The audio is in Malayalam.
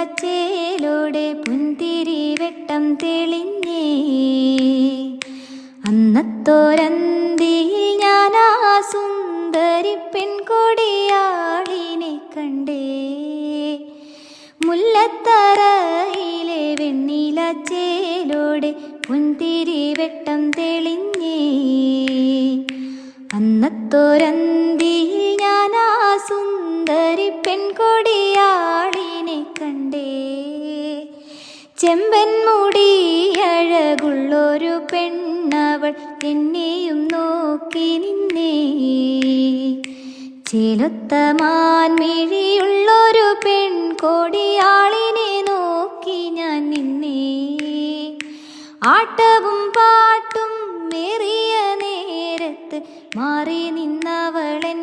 വെണ്ണിലച്ചേലോടെ പുൻതിരി വെട്ടം തെളിഞ്ഞേ. അന്നത്തോരന്തിയിൽ ഞാനാ സുന്ദരി പെൺകൊടിയാളിനെ കണ്ടേ. മുല്ലത്തറയിലെ വെണ്ണിലച്ചേലോടെ പുൻതിരി വെട്ടം തെളിഞ്ഞേ. അന്നത്തോരന്തിയിൽ ഞാനാ സുന്ദരി പെൺകൊടിയാളിനെ കണ്ടേ. ചെമ്പൻ മുടി അഴകുള്ളൊരു പെണ്ണവൾ എന്നെയും നോക്കി നിന്നേ. ചേലൊത്ത മാൻമിഴിയുള്ളൊരു പെൺകൊടിയാളിനെ നോക്കി ഞാൻ നിന്നേ. ആട്ടവും പാട്ടും മേറിയ നേരത്ത് മാറി നിന്നവളെൻ